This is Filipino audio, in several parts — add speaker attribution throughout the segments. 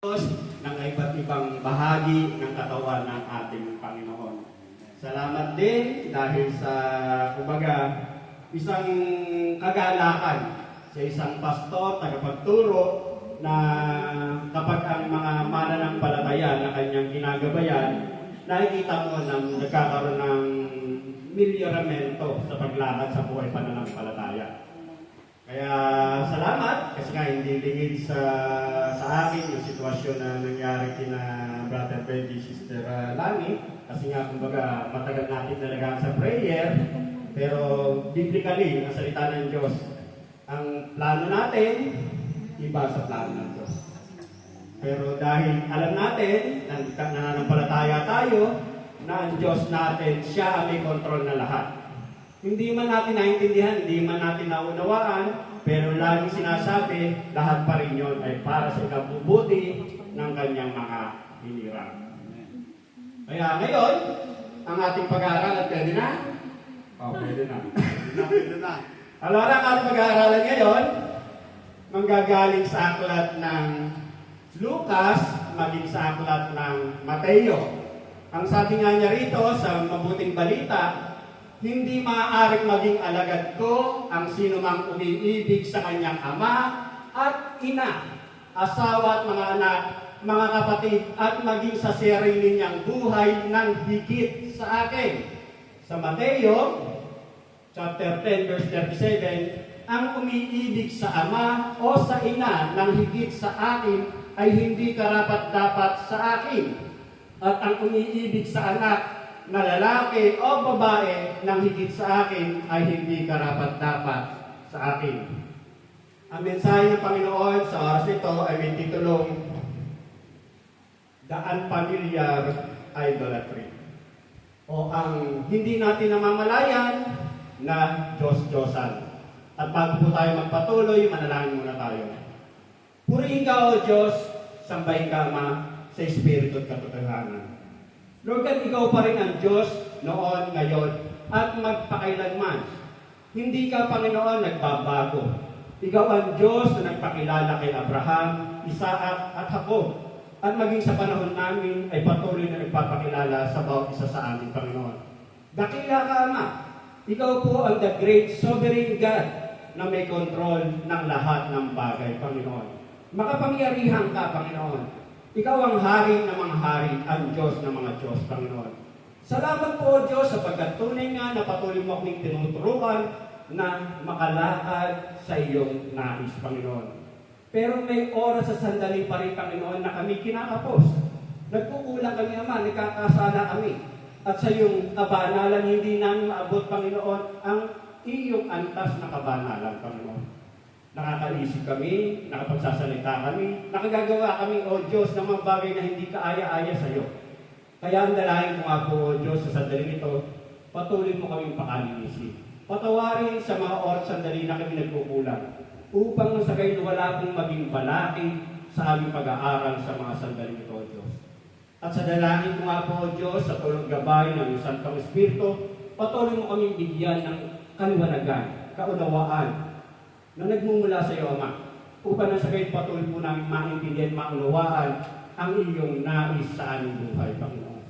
Speaker 1: ng iba't ibang bahagi ng katawan ng ating Panginoon. Salamat din dahil sa, kumbaga, isang kagalakan sa isang pastor, tagapagturo, na kapag ang mga mananampalataya na kanyang ginagabayan, nakikita mo na nagkakaroon ng milyoramento sa paglakad sa buhay pananampalataya. Kaya salamat kasi nga hindi lingid sa akin yung sitwasyon na nangyari kina Brother Benji, Sister Lani, kasi nga kumbaga matagal natin nalagaan sa prayer, pero biblically, ang salita ng Diyos, ang plano natin, iba sa plano ng Diyos. Pero dahil alam natin, nananampalataya tayo, na ang Diyos natin, siya ang may kontrol na lahat. Hindi man natin naintindihan, hindi man natin naunawaan, pero lagi sinasabi, lahat pa rin yun ay para sa ikabubuti ng kanyang mga hinirang. Kaya ngayon, ang ating pag-aaralan, pwede na? Pwede na. Pwede na. Alora, ang ating pag-aaralan ngayon, manggagaling sa aklat ng Lucas, maging sa aklat ng Mateo. Ang sabi nga niya rito sa mabuting balita, hindi maaaring maging alagad ko ang sinumang umiibig sa kanyang ama at ina, asawa at mga anak, mga kapatid, at maging sa sarili niyang buhay ng higit sa akin. Sa Mateo, chapter 10, verse 37, ang umiibig sa ama o sa ina ng higit sa akin ay hindi karapat-dapat sa akin. At ang umiibig sa anak na lalaki o babae ng higit sa akin ay hindi karapat-dapat sa akin. Ang mensahe ng Panginoon sa oras nito ay may titulong The Unfamiliar Idolatry, o ang hindi natin namamalayan na Diyos-Diyosan. At bago po tayo magpatuloy, manalangin muna tayo. Purihin ka, O Diyos, sambahin ka, Ama, sa Espiritu at katotohanan. Lord God, ikaw pa rin ang Diyos noon, ngayon, at magpakailanman. Hindi ka, Panginoon, nagbabago. Ikaw ang Diyos na nagpakilala kay Abraham, Isaac, at Jacob. At maging sa panahon namin ay patuloy na nagpapakilala sa bawat isa sa ating Panginoon. Dakila ka, Ama. Ikaw po ang the great sovereign God na may kontrol ng lahat ng bagay, Panginoon. Makapangyarihan ka, Panginoon. Ikaw ang hari ng mga hari, ang Diyos ng mga Diyos, Panginoon. Salamat po, O Diyos, sapagkat tunay nga na patuloy mo kaming tinuturuan na makalakad sa iyong nais, Panginoon. Pero may oras sa sandali pa rin, Panginoon, na kami kinakapos. Nagkukulang kami, Ama, nagkakasala kami. At sa iyong kabanalan, hindi namin maabot, Panginoon, ang iyong antas na kabanalan, Panginoon. Nakakaisip kami, nakapagsasalita kami, nakagagawa kami, O Diyos, ng mga bagay na hindi kaaya-aya sa iyo. Kaya ang dalangin ko nga po, O Diyos, sa sandali nito, patuloy mo kaming pakalinisin. Patawarin sa mga oras sandali na kami nagkukulang, upang sa gayon wala pong maging balaki sa aming pag-aaral sa mga sandali nito, O Diyos. At sa dalangin ko nga po, O Diyos, sa tulong gabay ng Santong Espiritu, patuloy mo kaming bigyan ng kaliwanagan, kaunawaan, na nagmumula sa iyo, Ama, upang sa gayon patuloy po namin maintindihan, maunawaan ang iyong nais sa aming buhay, Panginoon.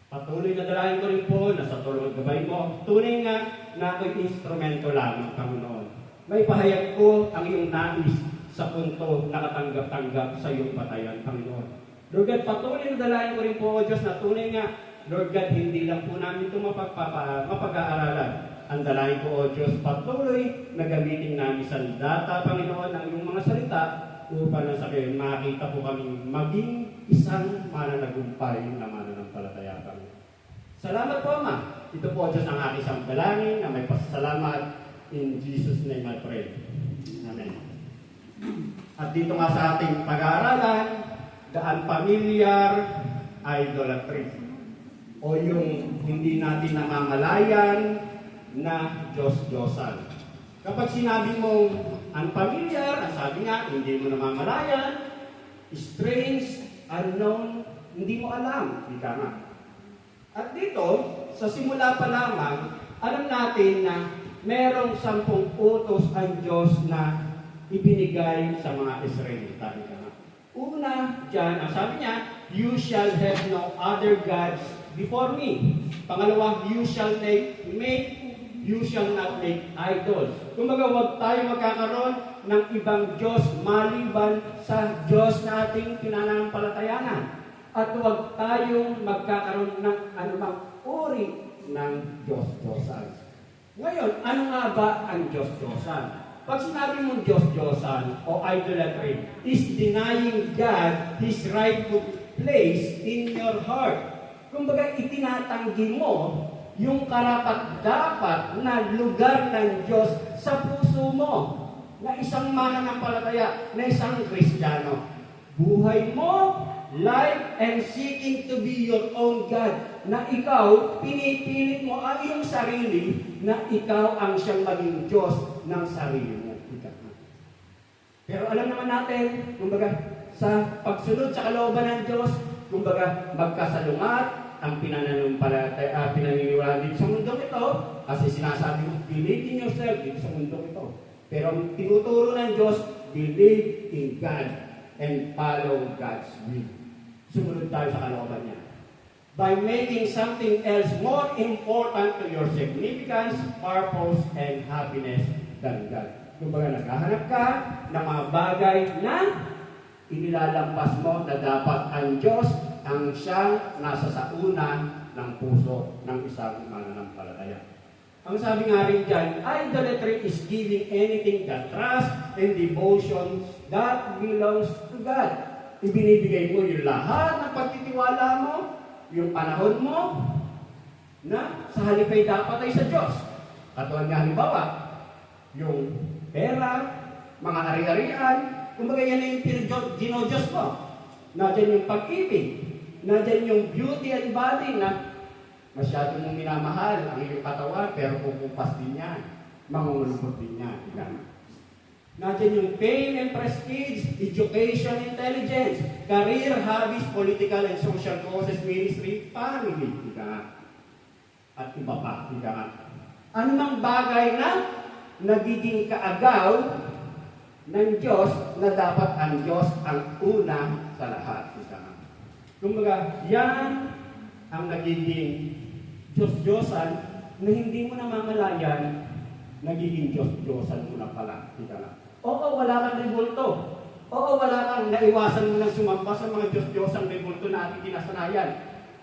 Speaker 1: Patuloy na dalangin ko rin po na sa tulong gabay mo, tunay nga na ako'y instrumento lamang, Panginoon. May pahayag ko ang iyong nais sa punto na katanggap-tanggap sa iyong patayan, Panginoon. Lord God, patuloy na dalangin ko rin po, O Diyos, na tunay nga, Lord God, hindi lang po namin ito mapag-aaralan. Ang dalangin ko, O Diyos, patuloy na gamitin namin sa data, Panginoon, ang iyong mga salita upang sa kayo makita po kami maging isang mananagumpay na mananampalataya, Panginoon. Salamat po, Ama. Ito po, O Diyos, ang aking isang dalangin na may pasasalamat. In Jesus' name I pray. Amen. At dito nga sa ating pag-aaralan, The Unfamiliar Idolatry, o yung hindi natin namamalayan na Diyos-Diyosan. Kapag sinabi mong unfamiliar, ang sabi nga, hindi mo namamalayan, strange, unknown, hindi mo alam, ika nga. At dito, sa simula pa lamang, alam natin na merong 10 utos ang Diyos na ibinigay sa mga Israelita. Una, dyan, ang sabi niya, you shall have no other gods before me. Pangalawa, you shall not make idols. Kumbaga, huwag tayo magkakaroon ng ibang Diyos maliban sa Diyos na ating pinanampalatayanan. At huwag tayong magkakaroon ng anumang uri ng Diyos-Diyosan. Ngayon, ano nga ba ang Diyos-Diyosan? Pag sinabi mong Diyos-Diyosan o idolatry, is denying God His rightful place in your heart. Kumbaga, itinatanggi mo yung karapat-dapat na lugar ng Diyos sa puso mo, na isang mananampalataya, na isang Kristiyano. Buhay mo, life, and seeking to be your own God, na ikaw, pinipilit mo ang iyong sarili, na ikaw ang siyang maging Diyos ng sarili mo. Pero alam naman natin, kumbaga, sa pagsunod sa kalooban ng Diyos, kumbaga, magkasalungat ang pinaniniwalaan dito sa mundong ito, kasi sinasabi mo, believe in yourself dito sa mundong ito. Pero ang tinuturo ng Diyos, believe in God and follow God's will. Sumunod tayo sa kalooban niya. By making something else more important to your significance, purpose, and happiness than God. Kumbaga, naghahanap ka ng mga bagay na inilalampas mo na dapat ang Diyos ang siyang nasa sa una ng puso ng isang mananampalataya. Ang sabi nga rin dyan, idolatry is giving anything that trust and devotion that belongs to God. Ibinibigay mo yung lahat ng pagtitiwala mo, yung panahon mo, na sa halip ay dapat ay sa Diyos. Katulad nga halimbawa, yung pera, mga ari-arian, kumbaga yan na yung ginodiyos mo. Nadyan yung pag-ibig, nadyan yung beauty and body na masyado mong minamahal ang iyong katawan, pero pupupas din yan, mangungulupot din yan. Nadyan yung fame and prestige, education, intelligence, career, hobbies, political and social causes, ministry, family, at iba pa. Ano mang bagay na nagiging kaagaw ng Diyos na dapat ang Diyos ang una sa lahat. Kumbaga, yan ang nagiging Diyos-Diyosan na hindi mo namamalayan, nagiging Diyos-Diyosan mo na pala. Oo, wala kang rebulto. Oo, wala kang naiwasan mo ng sumampa sa mga Diyos-Diyosang rebulto na ating kinasanayan.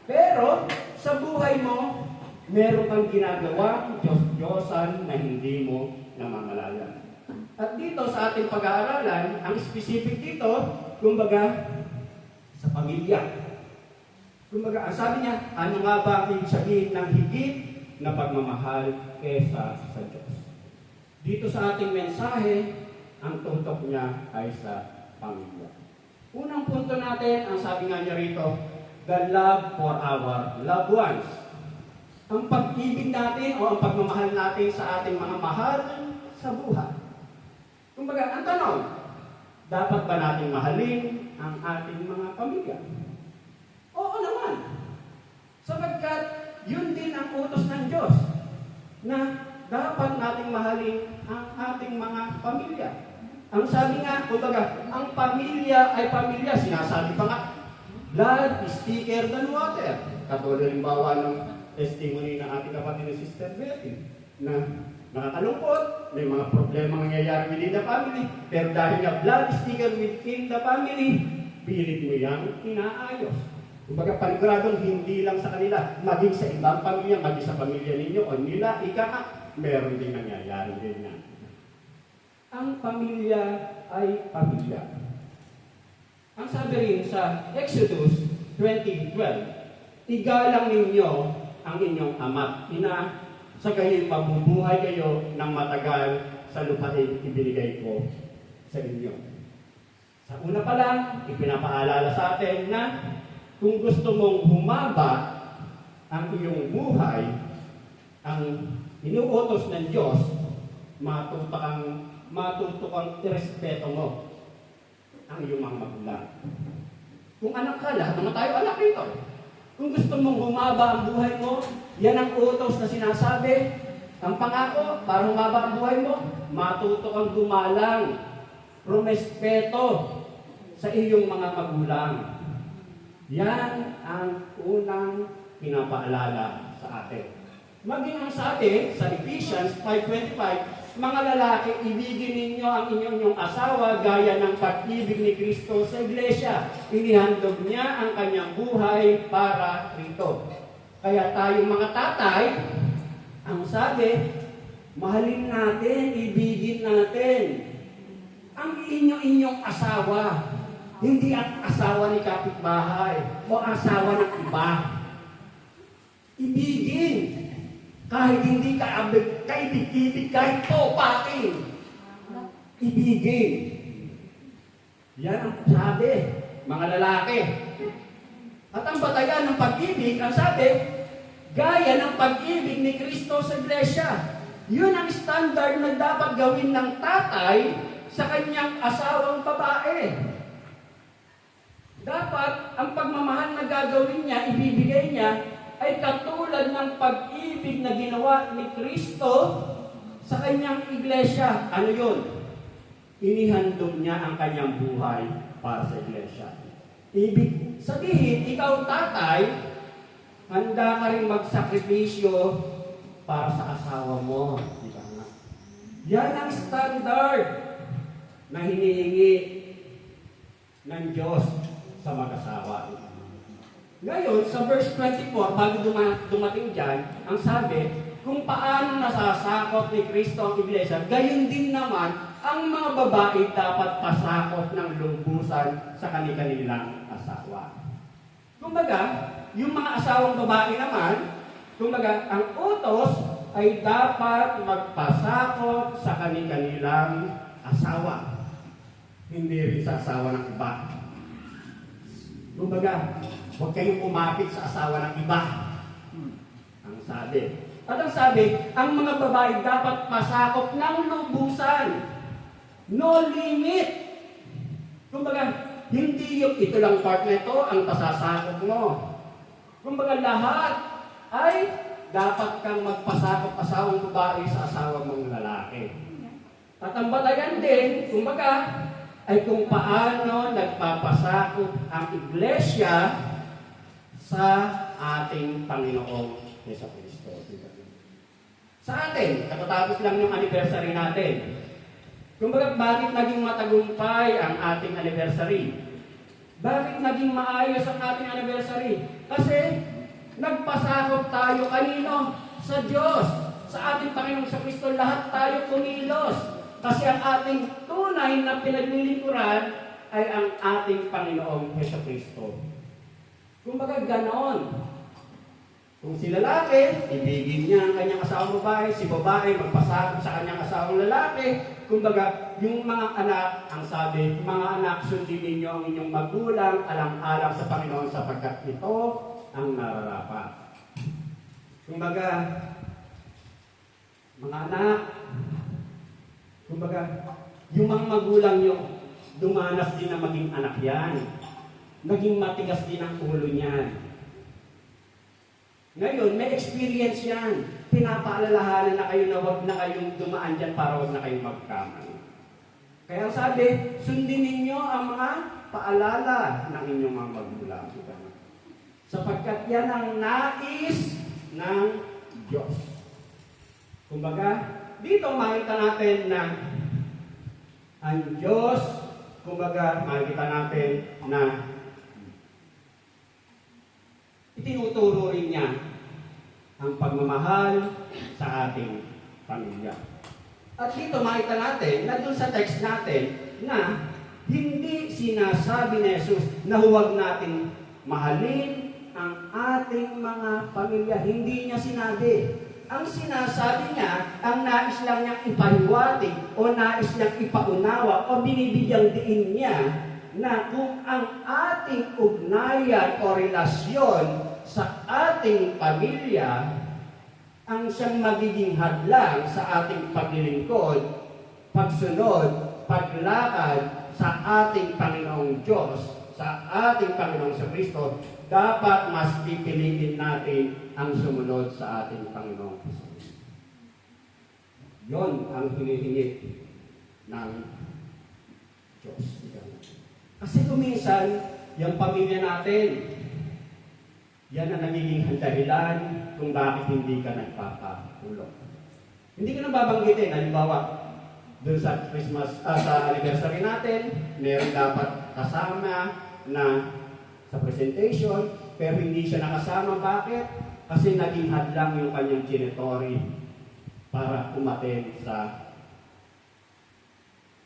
Speaker 1: Pero, sa buhay mo, meron kang ginagawang Diyos-Diyosan na hindi mo namamalayan. At dito sa ating pag-aaralan, ang specific dito, kumbaga, sa pamilya. Kumbaga, ang sabi niya, ano nga ba ang ibig sabihin ng higit na pagmamahal kesa sa Diyos? Dito sa ating mensahe, ang tutok niya ay sa pamilya. Unang punto natin, ang sabi nga niya rito, the love for our loved ones. Ang pag-ibig natin o ang pagmamahal natin sa ating mga mahal sa buhay. Kumbaga, ang tanong, dapat ba nating mahalin ang ating mga pamilya? Oo naman. Sapagkat yun din ang utos ng Diyos na dapat nating mahalin ang ating mga pamilya. Ang sabi nga, kumbaga, ang pamilya ay pamilya. Sinasabi pa nga, blood is thicker than water. Katulad halimbawa ng testimony ng ating kapatid na Sister Betty na nakakalungkot, may mga problema nangyayari within the family, pero dahil nga blood is thicker within the family, pilit mo yan inaayos. Kumbaga, paniguradong hindi lang sa kanila, maging sa ibang pamilya, maging sa pamilya ninyo o nila, meron din nangyayari din yan. Ang pamilya ay pamilya. Ang sabi rin sa Exodus 20:12, igalang ninyo ang inyong ama't ina, sa gayon mabubuhay kayo ng matagal sa lupain ibinigay ko sa inyo. Sa una pa lang, ipinapaalala sa atin na kung gusto mong humaba ang iyong buhay, ang inuutos ng Diyos, matuto kang irespeto mo ang iyong mga magulang. Kung anak ka, lahat naman tayo anak nito. Kung gusto mong humaba ang buhay mo, yan ang utos na sinasabi. Ang pangako, para humaba ang buhay mo, matuto kang gumalang, rumespeto sa iyong mga magulang. Yan ang unang pinapaalala sa atin. Maging ang sa atin, sa Ephesians 5:25, mga lalaki, ibigin ninyo ang inyong asawa gaya ng pag-ibig ni Kristo sa iglesia. Inihandog niya ang kanyang buhay para rito. Kaya tayong mga tatay, ang sabi, mahalin natin, ibigin natin ang inyong asawa. Hindi ang asawa ni kapitbahay o asawa ng iba. Ibigin. Kahit hindi kaibig-ibig, kahit topakin. Ibigin. Yan ang sabi, mga lalaki. At ang batayan ng pag-ibig, ang sabi, gaya ng pag-ibig ni Kristo sa iglesia. Yun ang standard na dapat gawin ng tatay sa kanyang asawang babae. Dapat ang pagmamahal na gagawin niya, ibibigay niya, ay katulad ng pag-ibig na ginawa ni Kristo sa kanyang iglesia. Ano yun? Inihandog niya ang kanyang buhay para sa iglesia. Ibig sabihin, ikaw tatay, handa ka rin magsakripisyo para sa asawa mo. Di ba nga? Yan ang standard na hinihingi ng Diyos sa mag-asawa. Ngayon, sa verse 24, bago dumating dyan, ang sabi, kung paano nasasakop ni Kristo ang iglesia, gayon din naman, ang mga babae dapat pasakop ng lubusan sa kanilang asawa. Kumbaga, yung mga asawang babae naman, kumbaga, ang utos ay dapat magpasakop sa kanilang asawa. Hindi rin sa asawa ng iba. Kumbaga, huwag kayong umapit sa asawa ng iba. Ang sabi. At ang sabi, ang mga babae dapat pasakop ng lubusan. No limit. Kumbaga, hindi yung ito lang part na ito ang pasasakop mo. Kumbaga, lahat ay dapat kang magpasakop asawang babae sa asawa mong lalaki. At ang batayan din, kumbaga, ay kung paano nagpapasakop ang iglesia sa ating Panginoong Jesucristo. Sa atin, katatapos lang yung anniversary natin. Kumbaga, bakit naging matagumpay ang ating anniversary? Bakit naging maayos ang ating anniversary? Kasi nagpasakop tayo kanino? Sa Diyos. Sa ating Panginoong Jesucristo, lahat tayo kumilos. Kasi ang ating tunay na pinaglilingkuran ay ang ating Panginoong Jesucristo. Kumbaga ganon. Kung si lalaki, ibigin niya ang kanyang asawang babae, si babae magpasakop sa kanyang asawang lalaki. Kumbaga, yung mga anak, ang sabi, mga anak, sundin ninyo ang inyong magulang, alang-alang sa Panginoon sapagkat ito ang nararapat. Kumbaga, mga anak, kumbaga, yung mga magulang nyo, dumanas din na maging anak yan. Naging matigas din ang ulo niyan. Ngayon, may experience yan. Pinapaalalahanan na kayo na huwag na kayong dumaan dyan para huwag na kayong magkamali. Kaya sabi, sundin ninyo ang mga paalala ng inyong mga magulang. Sapagkat yan ang nais ng Diyos. Kumbaga, dito makita natin na ang Diyos, kumbaga, makita natin na itinuturo rin niya ang pagmamahal sa ating pamilya. At dito makita natin na doon sa text natin na hindi sinasabi ni Jesus na huwag natin mahalin ang ating mga pamilya. Hindi niya sinabi. Ang sinasabi niya, ang nais lang niyang ipahiwatig o nais niyang ipaunawa o binibigyang diin niya na kung ang ating ugnayan o relasyon sa ating pamilya ang siyang magiging hadlang sa ating paglilingkod, pagsunod, paglakad sa ating Panginoong Diyos, sa ating Panginoong Jesucristo, dapat mas pipiliin natin ang sumunod sa ating Panginoong Jesucristo. Yon ang hinihingi ng Diyos. Kasi kuminsan, yung pamilya natin, yan ang nagiging dahilan kung bakit hindi ka nagpapatulong. Hindi ko na babanggitin, halimbawa, doon sa Christmas, sa anniversary natin, meron dapat kasama na sa presentation, pero hindi siya nakasama. Bakit? Kasi naging hadlang yung kanyang ginitory para umaten sa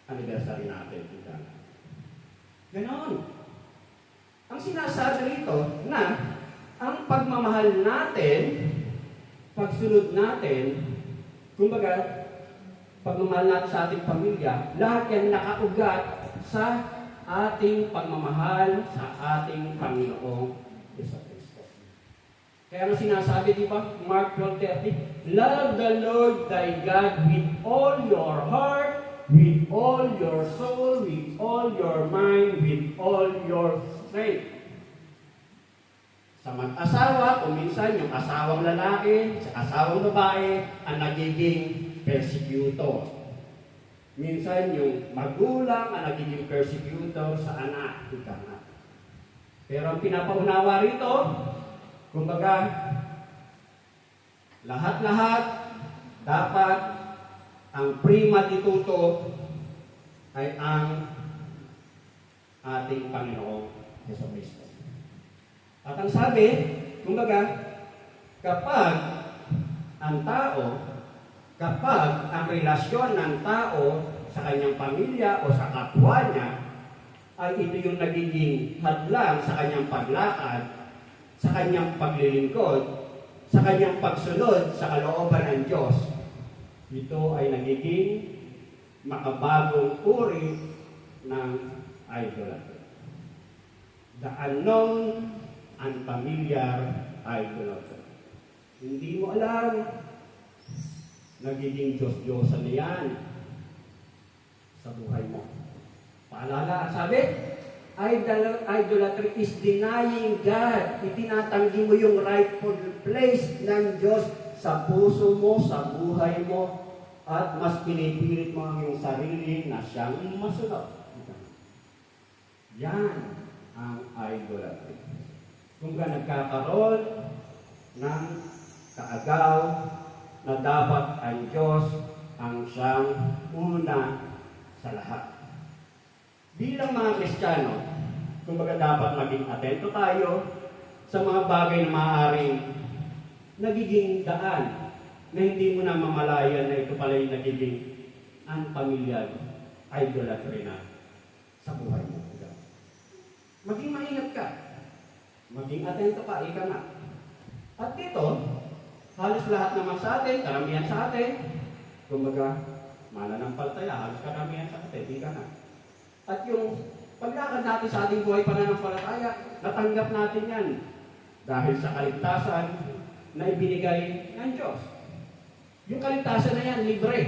Speaker 1: anniversary natin. Ganon. Ang sinasabi rito na ang pagmamahal natin, pagsunod natin, kumbaga, pagmamahal natin sa ating pamilya, lahat yan nakaugat sa ating pagmamahal sa ating Panginoong Jesucristo. Kaya nga sinasabi, di ba, Mark 12:30, love the Lord thy God with all your heart, with all your soul, with all your mind, with all your strength. Sa mag-asawa, kung minsan yung asawang lalaki, sa asawang babae, ang nagiging persecutor. Minsan yung magulang ang nagiging persecutor sa anak. Pero ang pinapaunawa rito, kumbaga, lahat-lahat dapat ang prima dituto ay ang ating Panginoong Jesucristo. At ang sabi, kumbaga, kapag ang relasyon ng tao sa kanyang pamilya o sa kapwa niya ay ito yung nagiging hadlang sa kanyang paglakad, sa kanyang paglilingkod, sa kanyang pagsunod sa kalooban ng Diyos, ito ay nagiging makabagong uri ng idolatry. The unknown and familiar idolatry. Hindi mo alam, nagiging Diyos-Diyosan na yan sa buhay mo. Paalala, sabi, idolatry is denying God. Itinatanggi mo yung rightful place ng Diyos sa puso mo, sa buhay mo, at mas pinipilit mo ang iyong sarili na siyang masunod. Yan ang idolatry. Kung ka nagkakaroon ng kaagaw na dapat ang Diyos ang siyang una sa lahat. Bilang mga Kristiyano, kumbaga dapat maging atento tayo sa mga bagay na maaaring nagiging daan na hindi mo na mamalayan na ito pala yung nagiging unfamiliar idolatry na sa buhay mo. Maging maingat ka. Maging atento ka, ika nga. At dito, halos lahat naman sa atin, karamihan sa atin, kumbaga, mananampalataya, halos karamihan sa atin, ika nga. At yung paglakad natin sa ating buhay pananampalataya, natanggap natin yan dahil sa kaligtasan na ibinigay ng Diyos. Yung kaligtasan na yan, libre.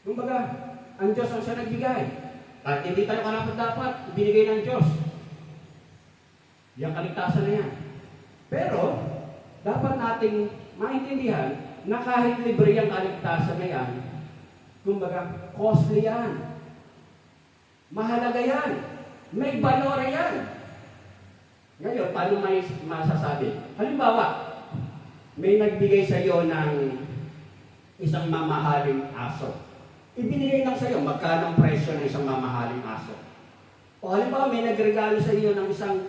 Speaker 1: Kumbaga, ang Diyos ang siya nagbigay. At hindi tayo karapat-dapat, ibinigay ng Diyos. Yung kaligtasan na yan. Pero, dapat nating maintindihan na kahit libre yung kaligtasan na yan, kumbaga, costly yan. Mahalaga yan. May valor yan. Ngayon, paano may masasabi? Halimbawa, may nagbigay sa iyo ng isang mamahaling aso. Ibinigay lang sa iyo, magkano ang presyo ng isang mamahaling aso. O halimbawa, may nagregalo sa iyo ng isang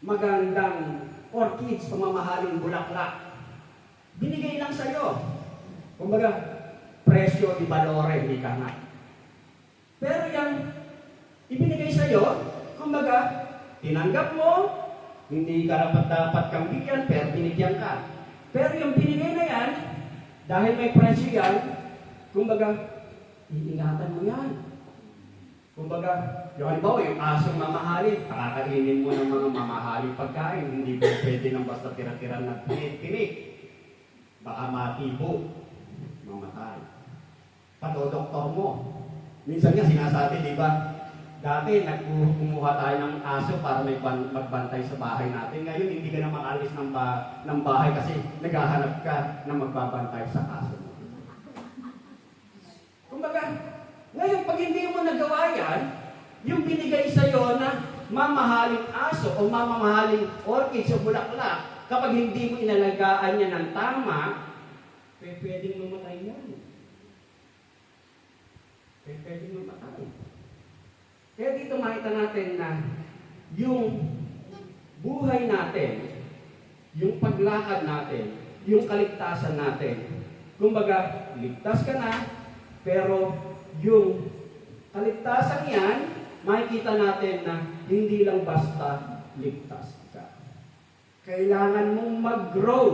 Speaker 1: magandang orchids, pamamahaling bulaklak. Binigay lang sa iyo. Kumbaga, presyo di valore, hindi ka nga. Pero yung ibinigay sa iyo, kumbaga, tinanggap mo, hindi ka dapat kang bigyan, pero binigyan ka. Pero yung binigay na yan, dahil may presyo yan, kumbaga, iingatan mo yan. Kumbaga, yung halimbawa, yung asong mamahalin, pakakainin mo ng mga mamahaling pagkain, hindi mo pwede nang basta tira-tira na pinit-pinit. Baka matibo, mamatay. Patodoktor mo. Minsan nga sinasabi, di ba? Dati, kumuha tayo ng aso para may magbantay sa bahay natin. Ngayon, hindi ka na makalis ng bahay kasi naghahanap ka na magbabantay sa aso mo. Kumbaga, ngayon, pag hindi mo nagawa yan,
Speaker 2: Yung binigay sa'yo na mamahaling aso o mamahaling orchid o bulaklak, kapag hindi mo inalagaan yan ng tama, pwedeng mamatay yan. Pwedeng mamatay. Kaya dito makita natin na yung buhay natin, yung paglakad natin, yung kaligtasan natin, kumbaga, ligtas ka na, pero yung kaligtasan yan, makikita natin na hindi lang basta ligtas ka. Kailangan mong mag-grow.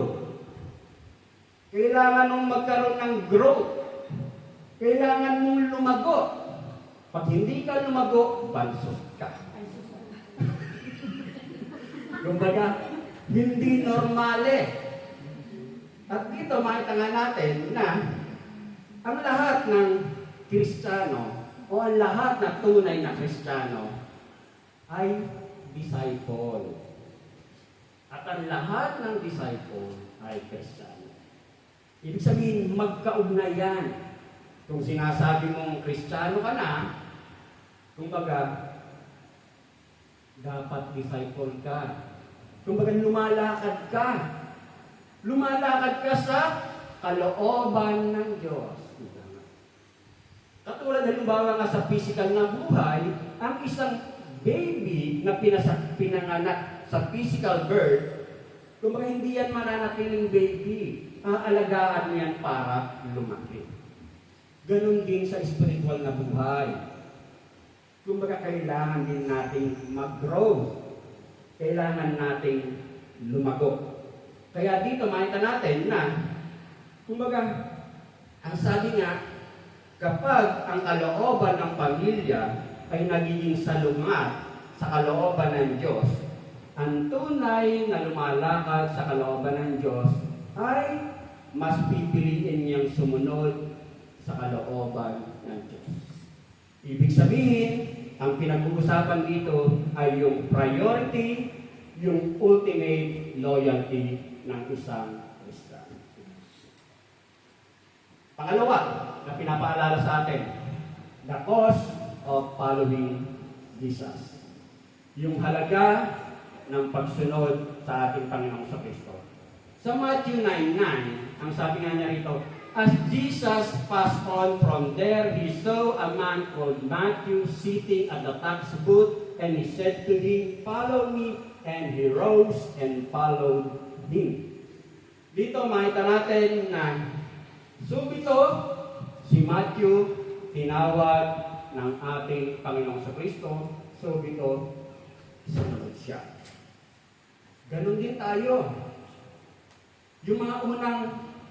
Speaker 2: Kailangan mong magkaroon ng growth. Kailangan mong lumago. Pag hindi ka lumago, bansot ka. Kumbaga, hindi normale. At dito makita nga natin na ang lahat ng Kristiyano o ang lahat na tunay na Kristiyano ay disciple. At ang lahat ng disciple ay Kristiyano. Ibig sabihin, magkaugnayan. Kung sinasabi mong Kristiyano ka na, kumbaga, dapat disciple ka. Kumbaga, lumalakad ka. Lumalakad ka sa kalooban ng Diyos. Katulad halimbawa nga sa physical na buhay, ang isang baby na pinanganak sa physical birth, kumbaga hindi yan mananatiling baby. Aalagaan mo yan para lumaki. Ganon din sa spiritual na buhay. Kumbaga kailangan din nating mag-grow. Kailangan nating lumago. Kaya dito makita natin na, kumbaga, ang sabi nga, kapag ang kalooban ng pamilya ay nagiging salungat sa kalooban ng Diyos, ang tunay na lumalakad sa kalooban ng Diyos ay mas pipiliin niyang sumunod sa kalooban ng Diyos. Ibig sabihin, ang pinag-uusapan dito ay yung priority, yung ultimate loyalty ng isang Kristiyano. Pangalawa, na pinapaalala sa atin, the cost of following Jesus. Yung halaga ng pagsunod sa ating Panginoong Kristo. Sa Matthew 9:9, ang sabi nga niya rito, as Jesus passed on from there, he saw a man called Matthew sitting at the tax booth, and he said to him, "Follow me." And he rose and followed him. Dito makita natin na subito si Matthew tinawag ng ating Panginoong Kristo, subito sumunod siya. Ganon din tayo. Yung mga unang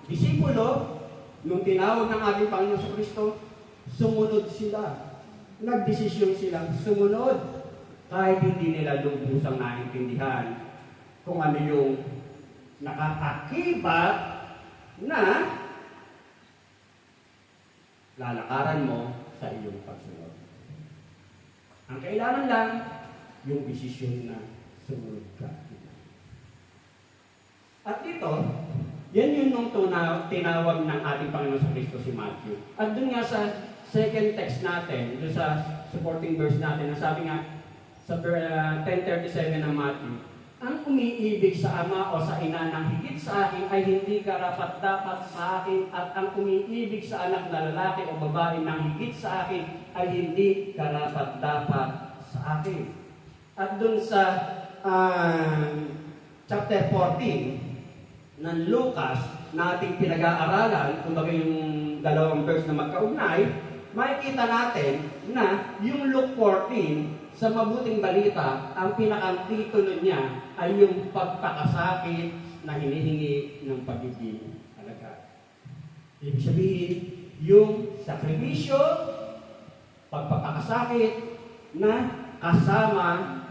Speaker 2: disipulo, nung tinawag ng ating Panginoong Kristo, sumunod sila. Nagdesisyon silang sumunod. Kahit hindi nila lubusang naintindihan kung ano yung nakakakibat na lalakaran mo sa iyong pagsunod. Ang kailangan lang, yung desisyon na sumunod ka. At dito, yan yun nung tinawag ng ating Panginoon Kristo si Matthew. At dun nga sa second text natin, dun sa supporting verse natin, ang sabi nga, sa 10:37 ng Matthew, ang umiibig sa ama o sa ina ng higit sa akin ay hindi karapat-dapat sa akin, at ang umiibig sa anak na lalaki o babae ng higit sa akin ay hindi karapat-dapat sa akin. At dun sa chapter 14 ng Lucas na ating pinag-aaralan, kumbaga yung dalawang verse na magkaugnay, makikita natin na yung Luke 14, sa mabuting balita, ang pinakantitulo niya ay yung pagpakasakit na hinihingi ng pagiging alagad. Ibig sabihin, yung sakripisyo, pagpapakasakit na kasama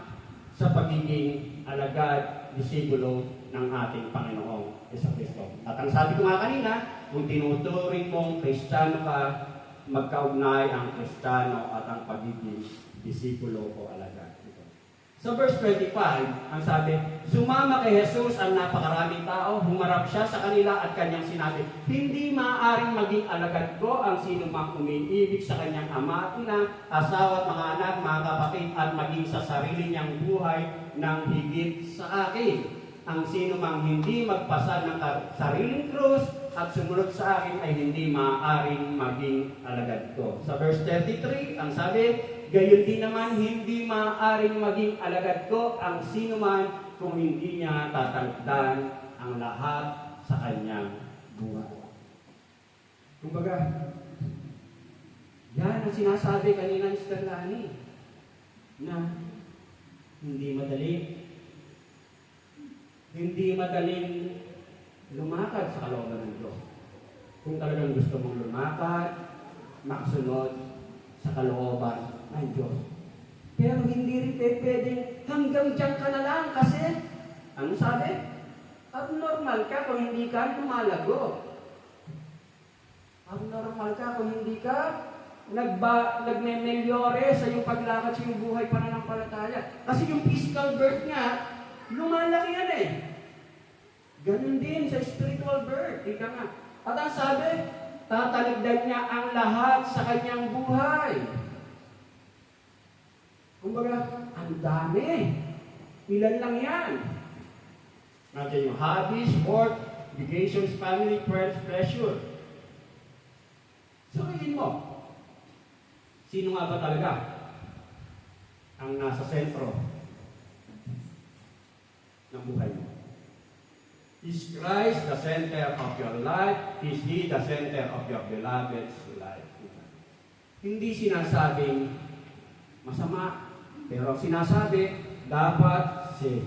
Speaker 2: sa pagiging alagad, disipulo ng ating Panginoong Kristo. At ang sabi ko nga kanina, kung tinuturing mong Kristiyano ka, magkaugnay ang Kristiyano at ang pagiging disipulo o alagad. Sa verse 25, ang sabi, sumama kay Jesus ang napakaraming tao, humarap siya sa kanila at kanyang sinabi, hindi maaaring maging alagad ko ang sino mang umiibig sa kanyang ama at ina, asawa at mga anak, mga kapatid, at maging sa sarili niyang buhay ng higit sa akin. Ang sino mang hindi magpasa ng sariling krus at sumunod sa akin ay hindi maaaring maging alagad ko. Sa verse 33, ang sabi, gayon din naman hindi maaaring maging alagad ko ang sino man kung hindi niya tatagdan ang lahat sa kanyang buhay. Kumbaga, yan ang sinasabi kanina ni Sister Lani, na hindi madaling lumakad sa kalooban ng Diyos. Kung talagang gusto mong lumakad, makasunod sa kalooban ng Diyos. Pero hindi rin pwedeng hanggang dyan ka na lang kasi, ano sabi? Abnormal ka kung hindi ka lumalago. Abnormal ka kung hindi ka nagme-meliore sa iyong paglakad sa iyong buhay pananampalataya. Kasi yung physical birth niya, lumalaki yan eh. Ganun din sa spiritual birth. Ika nga. At ang sabi, tataligdan niya ang lahat sa kanyang buhay. Kumbaga, ang dami. Ilan lang yan. Nandiyan yung hobbies, sport, vacations, family, friends, pleasure. Sabihin mo, sino nga ba talaga ang nasa sentro ng buhay mo? Is Christ the center of your life? Is He the center of your beloved's life? Hindi sinasabing masama, pero sinasabi, dapat si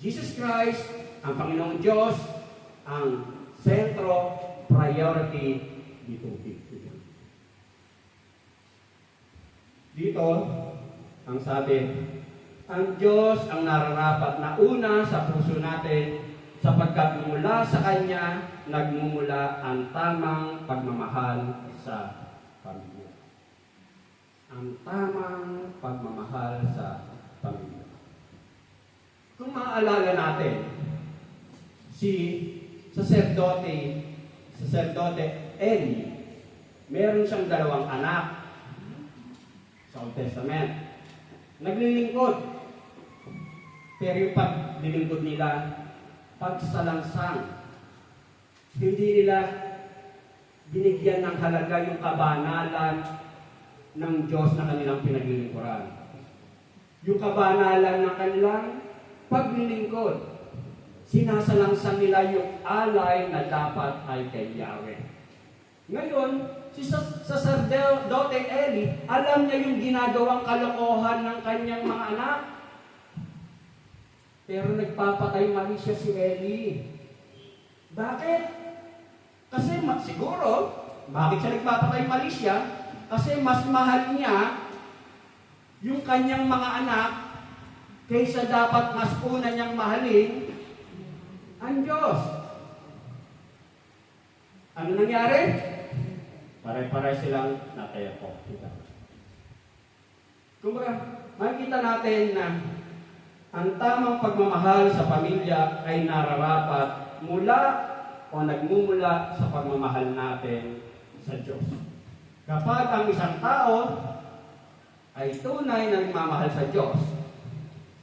Speaker 2: Jesus Christ, ang Panginoong Diyos, ang sentro, priority dito. Dito, ang sabi, ang Diyos ang nararapat na una sa puso natin sapagkat mula sa Kanya nagmumula ang tamang pagmamahal sa pamilya. Ang tamang pagmamahal sa pamilya. Kung maaalala natin, si sacerdote Eli, meron siyang 2 anak sa Old Testament. Naglilingkod. Pero yung paglilingkod nila, pagsalangsang. Hindi nila binigyan ng halaga yung kabanalan ng Diyos na kanilang pinaglilingkuran. Yung kabanalan ng kanilang paglilingkod. Sinasalangsang nila yung alay na dapat ay kay Yahweh. Ngayon, si sacerdote Eli, alam niya yung ginagawang kalokohan ng kanyang mga anak. Pero nagpapatay mali siya si Eli. Bakit? Kasi siguro, bakit siya nagpapatay mali siya? Kasi mas mahal niya yung kanyang mga anak kaysa dapat mas una niyang mahalin ang Diyos. Ano nangyari? Pare-pare silang natayako. Kumbaga, makikita natin na ang tamang pagmamahal sa pamilya ay nararapat mula o nagmumula sa pagmamahal natin sa Diyos. Kapag ang isang tao ay tunay na nagmamahal sa Diyos,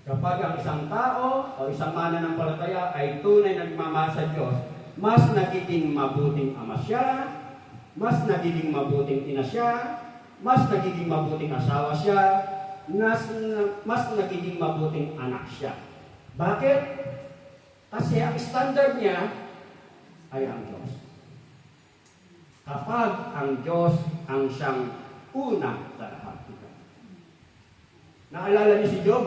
Speaker 2: kapag ang isang tao o isang mananampalataya ay tunay na nagmamahal sa Diyos, mas nagiging mabuting ama siya, mas nagiging mabuting ina siya, mas nagiging mabuting asawa siya, mas nagiging mabuting anak siya. Bakit? Kasi ang standard niya ay ang Diyos. Kapag ang Diyos ang siyang una sa lahat. Naalala niyo si Job?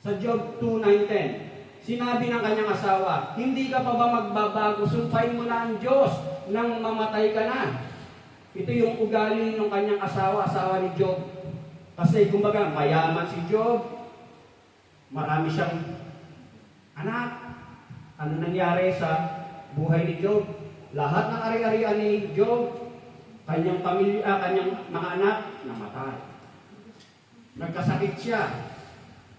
Speaker 2: Sa Job 2:9-10, sinabi ng kanyang asawa, hindi ka pa ba magbabago? Sumpain mo na ang Diyos nang mamatay ka na. Ito yung ugali ng kanyang asawa ni Job. Kasi kumbaga, mayaman si Job, marami siyang anak. Ano nangyari sa buhay ni Job? Lahat ng ari-arian ni Job, kanyang pamilya, kanyang mga anak, namatay. Nagkasakit siya.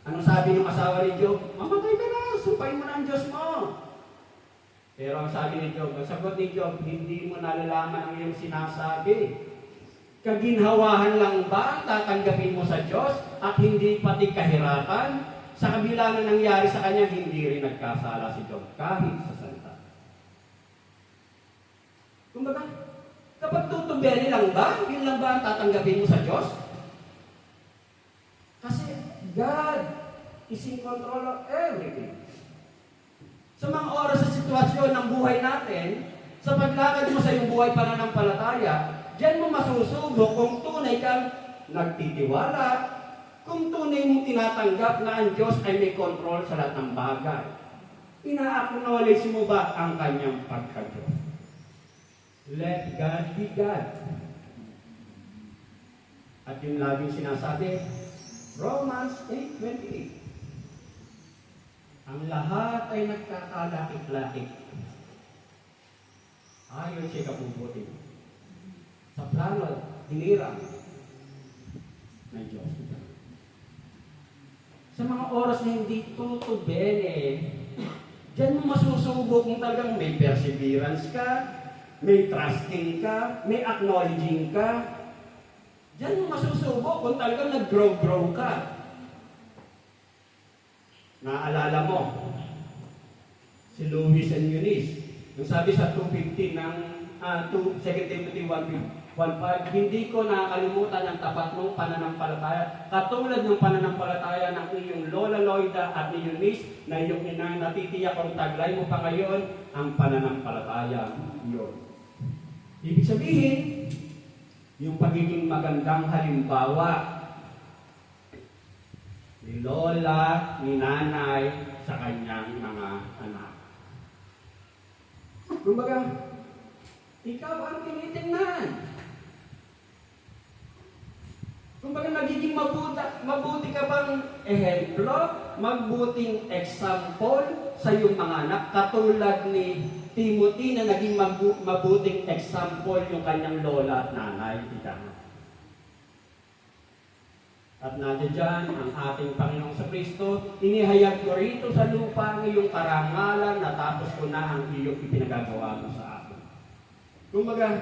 Speaker 2: Anong sabi ng asawa ni Job? Mamatay ka na, sumpahin mo na ang Diyos mo. Pero ang sabi ni Job, ang sagot ni Job, hindi mo nalalaman ang iyong sinasabi. Kaginhawahan lang ba ang tatanggapin mo sa Diyos at hindi pati kahirapan? Sa kabila na nangyari sa kanya, hindi rin nagkasala si Job kahit sa salita. Kumbaga, kapag tutubeli lang ba, yun lang ba ang tatanggapin mo sa Diyos? Kasi God is in control of everything. Sa mga oras sa sitwasyon ng buhay natin, sa paglakad mo sa iyong buhay pananampalataya, diyan mo masusubok kung tunay kang nagtitiwala, kung tunay mong tinatanggap na ang Diyos ay may control sa lahat ng bagay. Ina-acknowledge mo ba ang kanyang pagka-Diyos? Let God be God. At yung laging sinasabi, Romans 8:28. Ang lahat ay nagkakalakit-lakit. Ayon siya kabubuti. Sa plano, hinirang ng Diyos. Sa mga oras na hindi tutubene, diyan mo masusubok kung talagang may perseverance ka, may trusting ka, may acknowledging ka. Diyan mo masusubok kung talagang nag-grow ka. Naalala mo, si Luis and Eunice, yung sabi sa 2:15 ng 2 Timothy 1:5, hindi ko nakakalimutan ang tapat mong pananampalataya, katulad ng pananampalataya ng iyong Lola Loida at ni Eunice, na iyong inang natitiyak kung taglay mo pa ngayon ang pananampalataya iyon. Ibig sabihin, yung pagiging magandang halimbawa ni Lola, ni Nanay, sa kanyang mga anak. Kumbaga, ikaw ang tinitingnan. Kumbaga, nagiging mabuti ka bang ehemplo, magbuting example sa iyong mga anak, katulad ni Timothy na naging mabuting example yung kanyang lola at nanay. At nandiyan ang ating Panginoong sa Kristo, inihayag ko rito sa lupa ang iyong karangalan, natapos ko na ang iyong ipinagagawa mo sa akin. Kumbaga,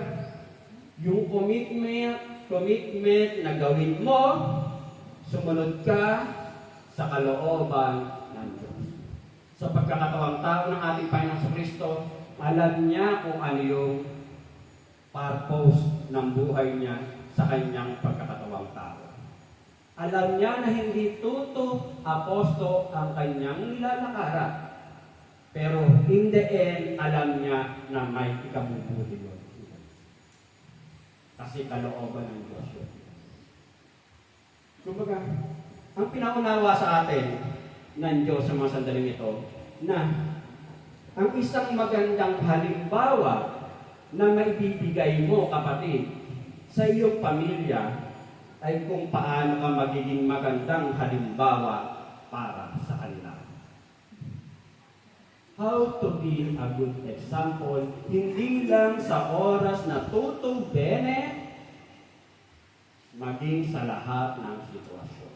Speaker 2: yung commitment na gawin mo, sumunod ka sa kalooban ng Diyos. Sa pagkakatawang tao ng ating Panginoong sa Kristo, alam niya kung ano yung purpose ng buhay niya sa kanyang pagkakatawang tao. Alam niya na hindi tuto, aposto ang kanyang nilalakaran. Pero in the end, alam niya na may ikabubuti yun. Kasi kalooban ng Diyos yun. Kumbaga, ang pinaunawa sa atin ng Diyos sa mga sandaling ito, na ang isang magandang halimbawa na maibibigay mo, kapatid, sa iyong pamilya, ay kung paano ka magiging magandang halimbawa para sa kanila. How to be a good example, hindi lang sa oras na tutubene, maging sa lahat ng sitwasyon.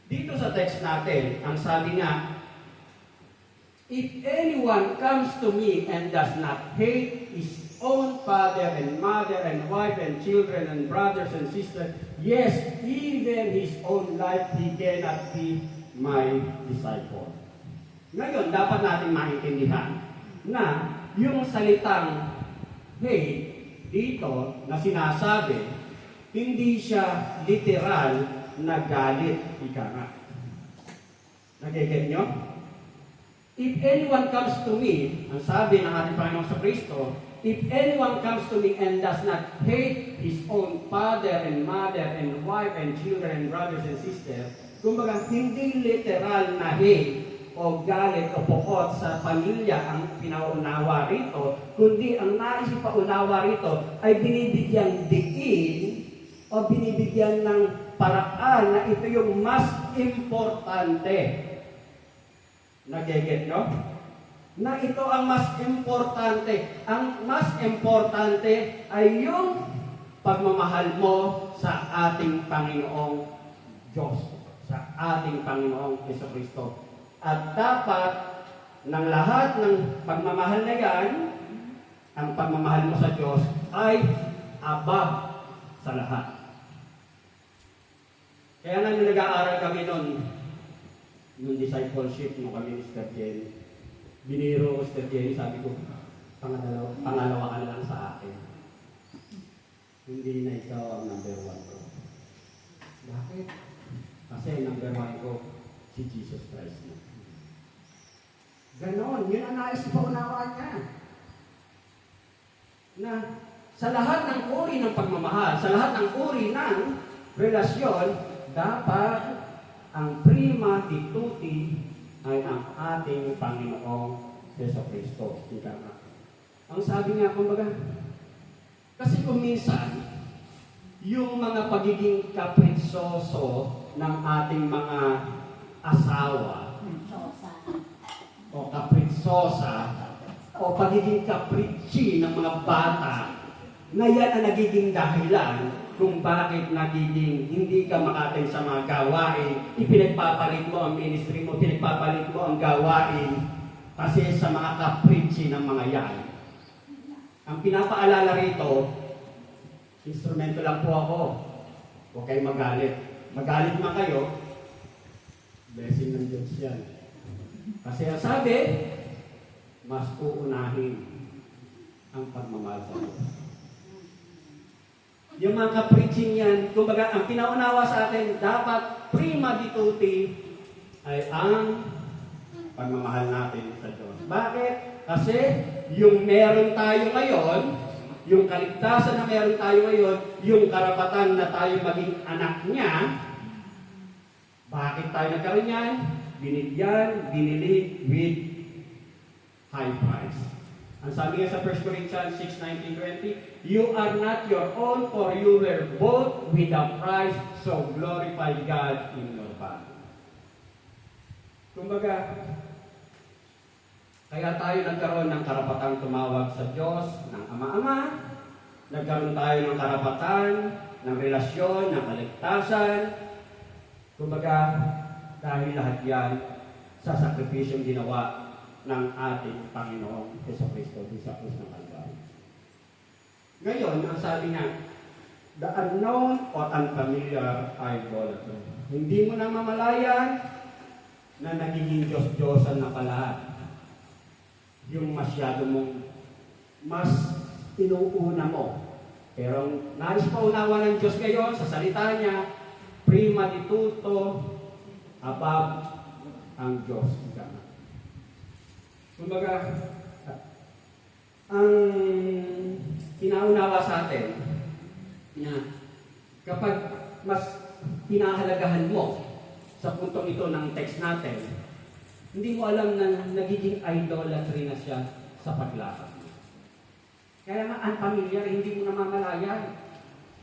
Speaker 2: Dito sa text natin, ang sabi nga, if anyone comes to me and does not hate his own father and mother and wife and children and brothers and sisters, yes, even his own life, he cannot be my disciple. Ngayon, dapat natin maintindihan na yung salitang hate dito na sinasabi, hindi siya literal na galit, ika nga. Nagigit nyo? If anyone comes to me, ang sabi ng ating Panginoon sa Kristo, if anyone comes to me and does not hate his own father and mother and wife and children and brothers and sisters, kumbaga, hindi literal na hate o galit o pukot sa pamilya ang pinaunawa rito, kundi ang nais ipaunawa rito ay binibigyang diin o binibigyan ng paraan na ito yung mas importante. Nagigit nyo? Na ito ang mas importante. Ang mas importante ay yung pagmamahal mo sa ating Panginoong Diyos, sa ating Panginoong Jesucristo. At dapat ng lahat ng pagmamahal na yan, ang pagmamahal mo sa Diyos ay above sa lahat. Kaya nga nung nag-aaral kami nung discipleship, nung kami ni Sister Jenny, biniro ko Sister Jenny, sabi ko, pangalawa ka na lang sa akin. Hindi na ikaw ang number 1 ko. Bakit? Kasi number 1 ko, si Jesus Christ na. Ganon, yun ang nais pa unawaan niya. Na sa lahat ng uri ng pagmamahal, sa lahat ng uri ng relasyon, dapat ang prima dituti ay ang ating Panginoong Jesucristo. Ika nga. Ang sabi nga, kumbaga, kasi kung minsan, yung mga pagiging kapritsoso ng ating mga asawa, o kapritsosa, o pagiging kapritsi ng mga bata, na yan ang nagiging dahilan kung bakit nagiging hindi ka makating sa mga gawain, ipinagpapalit mo ang ministry mo, pinagpapalit mo ang gawain kasi sa mga kapritsi ng mga yan. Ang pinapaalala rito, instrumento lang po ako. Huwag kayong magalit. Magalit man kayo, blessing ng Diyos yan. Kasi ang sabi, mas uunahin ang pagmamahal sa Diyos. Yung mga ka-preaching yan, kumbaga, ang pinaunawa sa atin, dapat prima dituti ay ang pagmamahal natin sa Diyos. Bakit? Kasi yung meron tayo ngayon, yung kaligtasan na meron tayo ngayon, yung karapatan na tayo maging anak niya, bakit tayo nagkaroon yan? Binigyan, binili with high price. Ang sabi nga sa 1 Corinthians 6:19-20, you are not your own, for you were bought with a price, so glorify God in your body. Kumbaga, kaya tayo nagkaroon ng karapatang tumawag sa Diyos ng Ama-Ama, nagkaroon tayo ng karapatan, ng relasyon, ng kaligtasan. Kumbaga, dahil lahat yan sa sakripisyong ginawa ng ating Panginoong Jesucristo sa krus ng Kalbaryo. Ngayon, ang sabi niya, the unknown or unfamiliar idolater. Hindi mo na mamalayan na nagiging Diyos-Diyosan na pala. Yung masyado mong mas inuuna mo. Pero nais pa unawa ng Diyos ngayon sa salita niya, prima dituto above ang Diyos. Kumbaga, ang pinaunawa sa atin na kapag mas pinahalagahan mo sa puntong ito ng text natin, hindi mo alam na nagiging idolatry na siya sa paglakad mo. Kaya nga, unfamiliar, hindi mo namamalayan.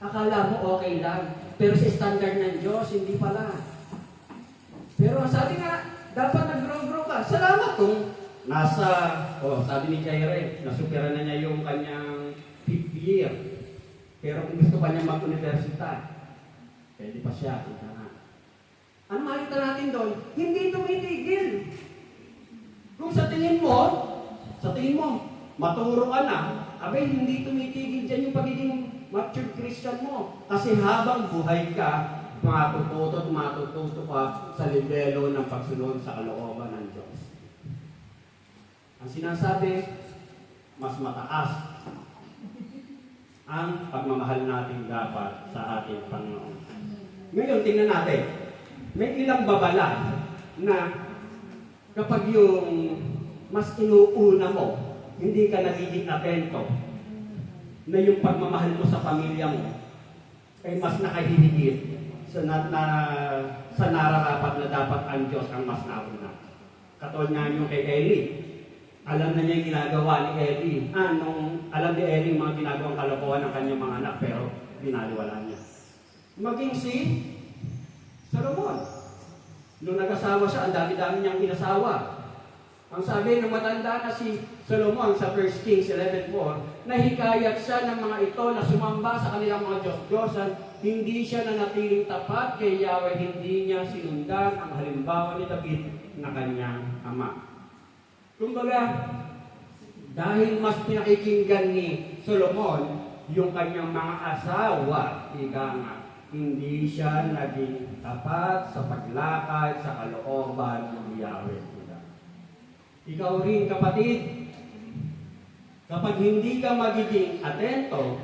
Speaker 2: Akala mo okay lang, pero sa standard ng Diyos, hindi pala. Pero sabi nga, dapat nag-grow ka. Salamat kung sabi ni Jaire, nasupera na niya yung kanyang 5th year. Pero kung gusto pa niya mag-universita, pwede pa siya. Ano makita natin doon? Hindi tumitigil. Kung sa tingin mo, maturo ka na, abay, hindi tumitigil dyan yung pagiging mature Christian mo. Kasi habang buhay ka, matututo ka sa libelo ng pagsunod sa kalooban ng Diyos. Ang sinasabi, mas mataas ang pagmamahal natin dapat sa ating Panginoon. Ngayon, tingnan natin. May ilang babala na kapag yung mas inuuna mo, hindi ka nagiging atento na yung pagmamahal mo sa pamilya mo ay mas nakahihigit sa nararapat na dapat ang Diyos ang mas nauna. Katulad nga yung kay Eli. Alam na niya yung ginagawa ni Eli. Alam ni Eli yung mga ginagawang kalokohan ng kanyang mga anak, pero binaliwala niya. Maging si Solomon. Nung nag-asawa siya, ang dami-dami niyang inasawa. Ang sabi ng matanda na si Solomon sa 1 Kings 11:4, nahikayat siya ng mga ito na sumamba sa kanilang mga Diyos-Diyosan, hindi siya nanatiling tapat kay Yahweh, hindi niya sinundan ang halimbawa ni David na kanyang ama. Kumbaga, dahil mas pinakikinggan ni Solomon yung kanyang mga asawa, ika nga, hindi siya naging tapat sa paglakad sa kalooban ng Yahweh. Ikaw rin, kapatid, kapag hindi ka magiging atento,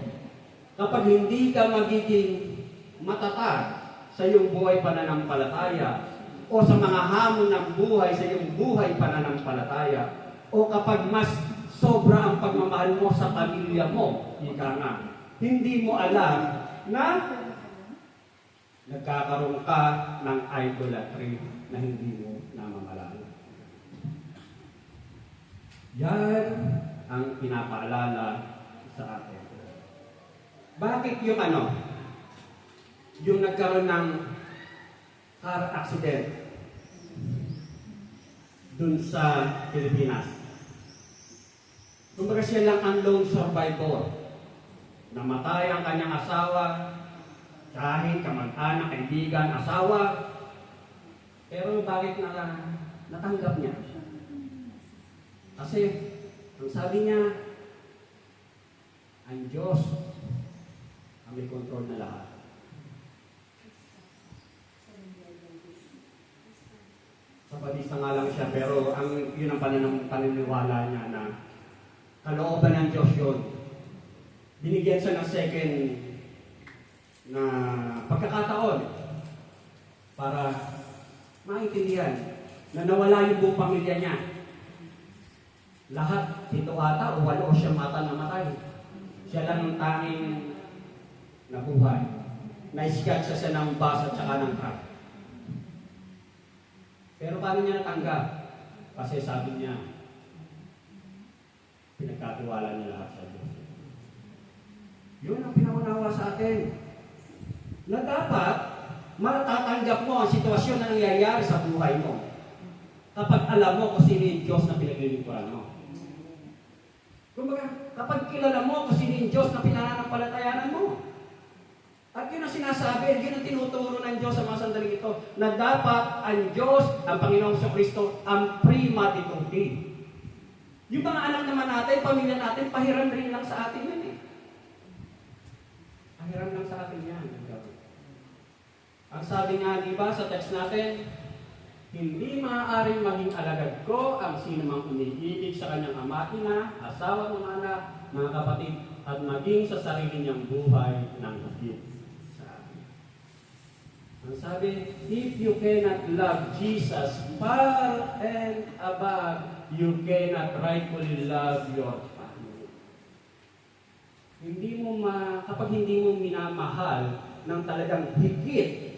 Speaker 2: kapag hindi ka magiging matatag sa iyong buhay pananampalataya, o sa mga hamon ng buhay sa iyong buhay pananampalataya, o kapag mas sobra ang pagmamahal mo sa pamilya mo, ika nga, hindi mo alam na nagkakaroon ka ng idolatry na hindi mo namamalala. Yan ang pinapaalala sa atin. Bakit yung nagkaroon ng car accident dun sa Pilipinas? Kumbaga siya lang ang lone survivor. Namatay ang kanyang asawa, kahit kamag-anak, kaibigan, asawa. Pero bakit natanggap niya? Kasi, ang sabi niya, ang Diyos ang may control na lahat. Sa Badista nga lang siya, pero yun ang paniniwala niya na kalooban ng Diyos yun. Binigyan siya ng second na pagkakataon para maintindihan na nawala yung buong pamilya niya. Lahat, 7 ata o 8 siya mata namatay. Siya lang ang tanging nabuhay. Naisgat siya ng bus at saka ng truck. Pero paano niya natanggap? Kasi sabi niya, pinagkatiwala niya lahat sa Diyos. Yun ang pinaunawa sa atin. Na dapat, matatanggap mo ang sitwasyon na nangyayari sa buhay mo. Kapag alam mo kung sino yung Diyos na pinaglilingkuran mo. Kumbaga, kapag kilala mo kung sino yung Diyos na pinananampalatayanan mo. At yun ang sinasabi, yun ang tinuturo ng Diyos sa mga sandaling ito, na dapat ang Diyos, ang Panginoong Kristo, ang prima dituti. Yung mga anak naman natin, pamilya natin, pahiram rin lang sa atin yun eh. Pahiram lang sa atin yan. Ang sabi nga, di ba, sa text natin, hindi maaaring maging alagad ko ang sino mang umiibig sa kanyang ama, ina, asawa ng anak, mga kapatid, at maging sa sarili niyang buhay ng higit sa akin. Ang sabi, if you cannot love Jesus far and above, you cannot rightfully love your family. Kapag hindi mo minamahal ng talagang higit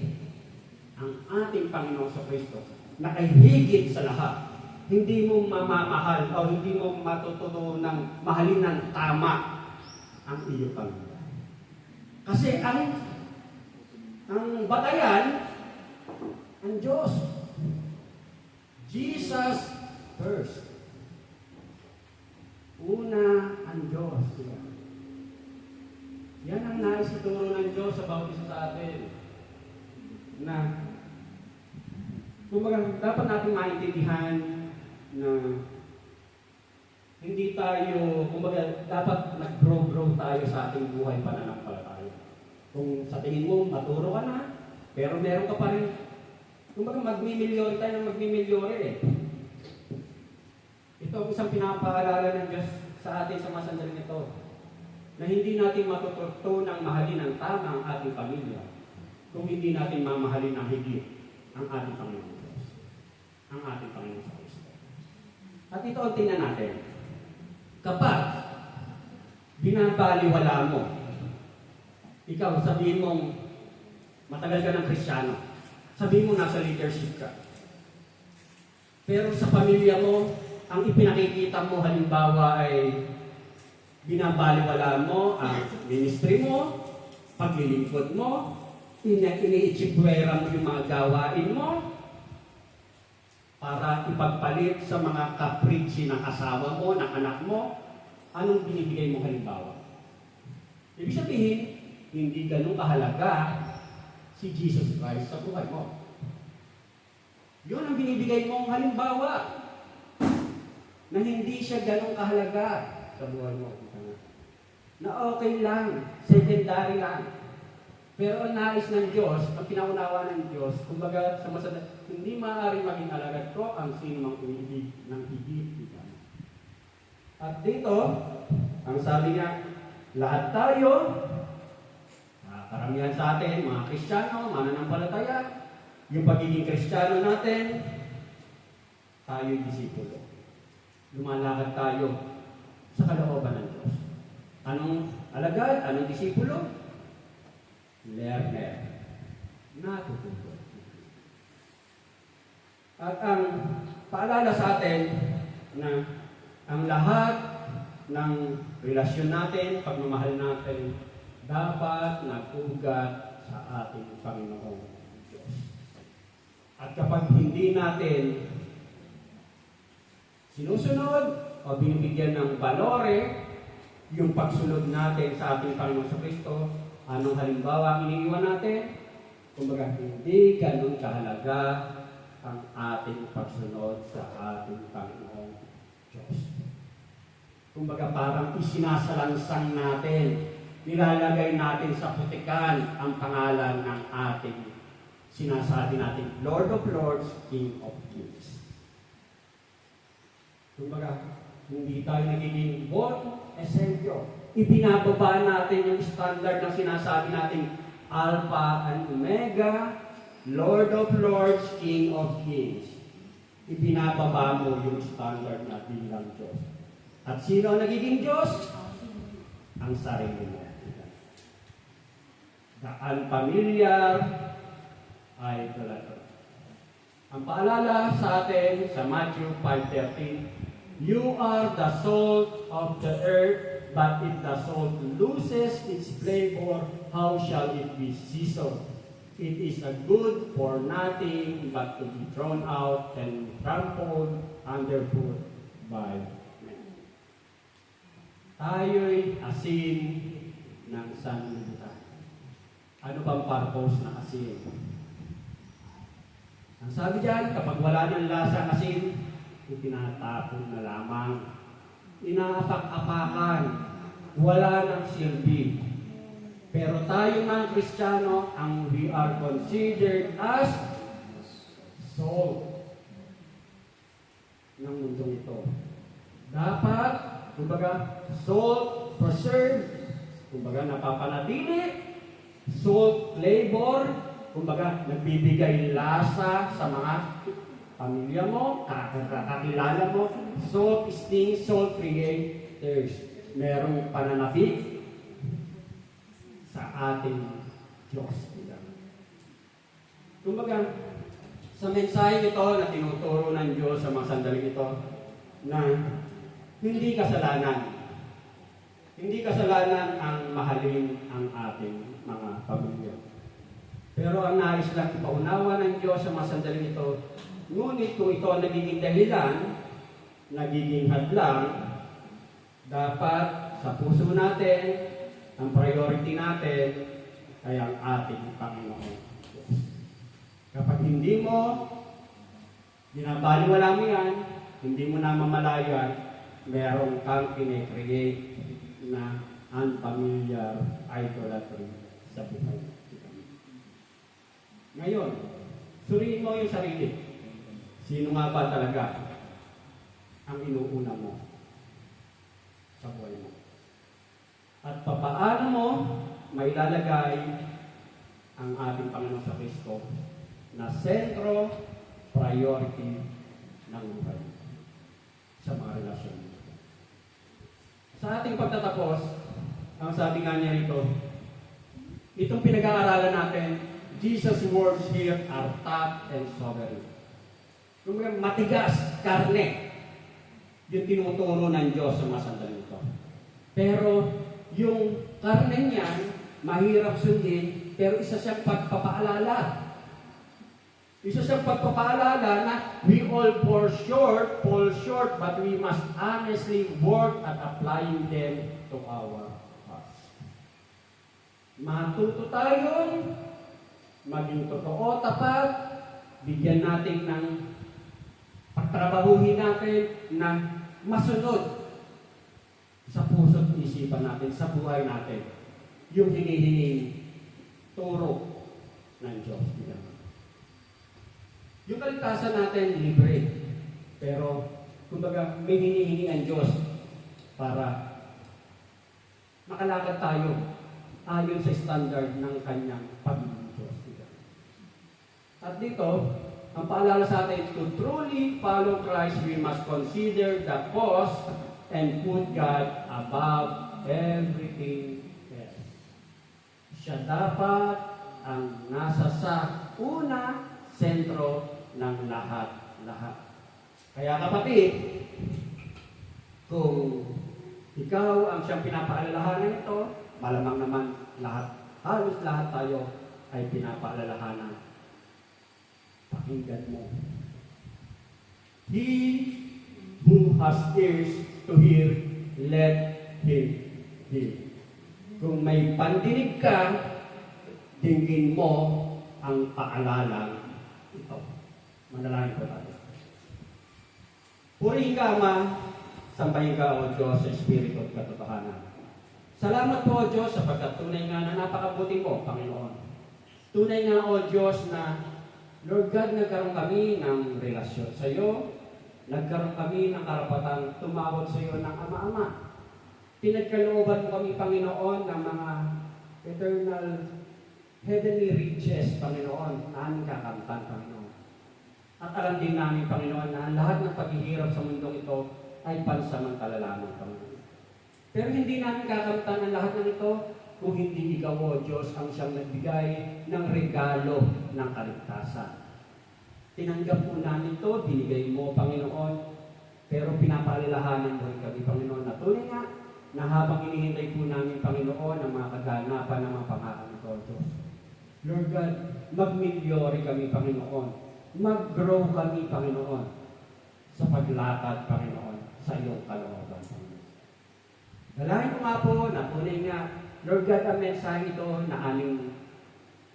Speaker 2: ang ating Panginoon sa Kristo, na ay higit sa lahat, hindi mo mamamahal o hindi mo matutunang mahalin ng tama ang iyong pamilya. Kasi ang batayan, ang Diyos. Jesus first. Una ang Diyos. Yan ang nais ituro ng Diyos sa bawat isa sa atin. Na kumbaga, dapat natin maintindihan na hindi tayo, kumbaga, dapat nag-grow tayo sa ating buhay pananampalataya. Kung sa tingin mo, maturo ka na, pero meron ka pa rin, kumbaga, magmimilyori tayo ng magmimilyori eh. Ito ang isang pinapaalala ng Diyos sa atin sa mga sandaling ito, na hindi natin matutunang mahalin ng tama ang ating pamilya kung hindi natin mamahalin ng higit ang ating Panginoon. Ang ating Panginoon sa Kristo. At ito ang tingnan natin. Kapag binabaliwala mo, ikaw sabihin mong matagal ka ng Kristiyano, sabihin mo nasa leadership ka. Pero sa pamilya mo, ang ipinakikita mo halimbawa ay binabaliwala mo ang ministry mo, paglilingkod mo, iniitsipwera mo yung mga gawain mo, para ipagpalit sa mga kapritsyo ng asawa mo, ng anak mo, anong binibigay mo halimbawa? Ibig sabihin, hindi ganun kahalaga si Jesus Christ sa buhay mo. Yun ang binibigay mong halimbawa na hindi siya ganun kahalaga sa buhay mo. Na okay lang, secondary lang. Pero ang nais ng Diyos, ang pinaunawa ng Diyos, kumbaga sa hindi maaaring maging alagad ko ang sino mang umiibig ng higit. At dito, ang sabi niya, lahat tayo, karamihan sa atin, mga Kristiyano, mananampalataya, yung pagiging Kristiyano natin, tayo'y disipulo. Lumalakad tayo sa kalooban ng Diyos. Anong alagad? Anong disipulo? Learner. Natututo. At ang paalala sa atin na ang lahat ng relasyon natin, pagmamahal natin, dapat nag-ugat sa ating Panginoong Diyos. At kapag hindi natin sinusunod o binibigyan ng valore yung pagsunod natin sa ating Panginoong Kristo, anong halimbawa ang iniiwan natin? Kumbaga, hindi ganun kahalaga ang ating pagsunod sa ating Panginoong Diyos. Kumbaga, parang isinasalansang natin, nilalagay natin sa putikan ang pangalan ng ating sinasabi natin, Lord of Lords, King of Kings. Kumbaga, hindi tayo nagiging born essential. Ibinababa natin yung standard na sinasabi natin, Alpha and Omega, Lord of Lords, King of Kings. Ibinababa mo yung standard na bilang Diyos. At sino ang nagiging Diyos? Ang sarili mo. The unfamiliar idolater. Ang paalala sa atin sa Matthew 5:13, you are the salt of the earth, but if the salt loses its flavor, how shall it be seasoned? It is a good for nothing but to be thrown out and trampled underfoot by men. Tayo'y asin ng sanlibutan. Ano bang purpose ng asin? Ang sabi diyan, kapag wala ng lasa ng asin, itinatapon na lamang. Inaapak-apakan. Wala ng silbi. Pero tayo mga Kristiyano, we are considered as salt ng mundong ito. Dapat, kumbaga, salt preserved, kumbaga napapanatili, salt flavor, kumbaga nagbibigay lasa sa mga pamilya mo, kakilala mo, salt stings, salt creators. Merong pananafik sa ating Diyos. Kumbaga, sa mensahe ito na tinuturo ng Diyos sa mga sandaling ito, na hindi kasalanan. Hindi kasalanan ang mahalin ang ating mga pamilya. Pero ang nais lang ipaunawa ng Diyos sa mga sandaling ito, ngunit kung ito ang nagiging dahilan, nagiging hadlang, dapat sa puso natin, ang priority natin ay ang ating Panginoon Diyos. Kapag hindi mo, binabaliwala mo yan, hindi mo na mamalayan, merong kang kine-create na unfamiliar idolatry sa buhay. Ngayon, suriin mo yung sarili. Sino nga ba talaga ang inuuna mo sa buhay mo? At papaano mo mailalagay ang ating Panginoon sa Kristo na sentro, priority ng buhay sa mga relasyon. Sa ating pagtatapos, ang sabi nga niya rito, itong pinag-aaralan natin, Jesus' words here are tough and sobering. Kung matigas, karne, yung tinuturo ng Diyos sa mga sandaling ito. Pero yung karne niyan, mahirap sundin, pero isa siyang pagpapaalala. Isa siyang pagpapaalala na we all fall short, but we must honestly work at applying them to our hearts. Matuto tayo, maging totoo, tapat, bigyan natin ng pagtrabahuhin natin na masunod sa puso't isipan natin, sa buhay natin, yung hinihinging turo ng Diyos. Yung kaligtasan natin, libre. Pero, kumbaga, may hinihingi ang Diyos para makalakad tayo ayon sa standard ng kanyang pagiging Diyos. At dito, ang paalala sa atin, to truly follow Christ, we must consider the cost and put God above everything else. Siya dapat ang nasa sa sentro ng lahat-lahat. Kaya kapatid, kung ikaw ang siyang pinapaalalahanan ito, malamang naman halos lahat tayo ay pinapaalalahanan. Pakinggan mo. He who has ears to hear, let him hear. Kung may pandinig ka, dinggin mo ang paalalang ito. Manalangin po tayo. Purihin ka, Ama, sambahin ka, O Diyos, sa Espiritu at katotohanan. Salamat po, O Diyos, sapagkat tunay nga na napakabuti mo, Panginoon. Tunay nga, O Diyos, na Lord God, nagkaroon kami ng relasyon sa iyo. Nagkaroon kami ng karapatang tumawag sa iyo ng Ama-Ama. Pinagkalooban mo kami, Panginoon, ng mga eternal heavenly riches, Panginoon, na aming kakamtan, Panginoon. At alam din namin, Panginoon, na lahat ng paghihirap sa mundong ito ay pansamantala lamang, Panginoon. Pero hindi namin kakamtan ang lahat ng ito kung hindi ikaw, O Diyos, ang siyang nagbigay ng regalo ng kaligtasan. Tinanggap po namin ito, binigay mo, Panginoon, pero pinapaalalahanan mo rin kami, Panginoon, na tunay nga na habang hinihintay po namin, Panginoon, ang mga kaganapan ng mga pangako nito, O Diyos. Lord God, magmilyori kami, Panginoon. Mag-grow kami, Panginoon, sa paglakad, Panginoon, sa iyong kalooban, Panginoon. Dalahin ko nga po na tunay nga, Lord God, ang mensahe ito na aming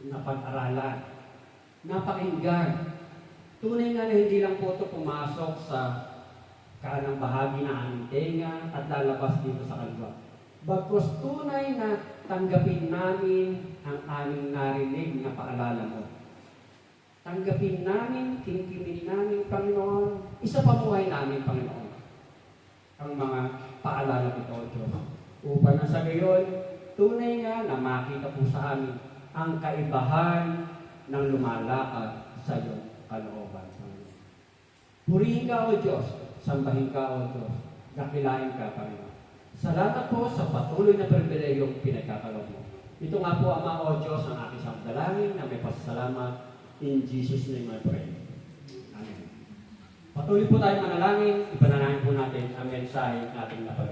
Speaker 2: napag-aralan, napakinggan. Tunay nga na hindi lang po ito pumasok sa kanang bahagi na aming tenga at lalabas dito sa kaliwa. Bagkus tunay na tanggapin namin ang aming narinig na paalala mo. Tanggapin namin, kingkinin namin, Panginoon, isa pamuhay namin, Panginoon, ang mga paalala nito, Diyos. Upang na sa gayon, tunay nga na makita po sa amin ang kaibahan ng lumalakad sa iyong kalooban. Purihin ka, O Diyos. Sambahin ka, O Diyos. Dakilain ka, Panginoon. Salamat po sa patuloy na pribilehiyong pinagkakaloob mo. Ito nga po, Ama, O Diyos, ang aking samdalangin na may pasasalamat. In Jesus' name I pray. Amen. Patuloy po tayo manalangin. Ipanalangin po natin ang mensahe nating napag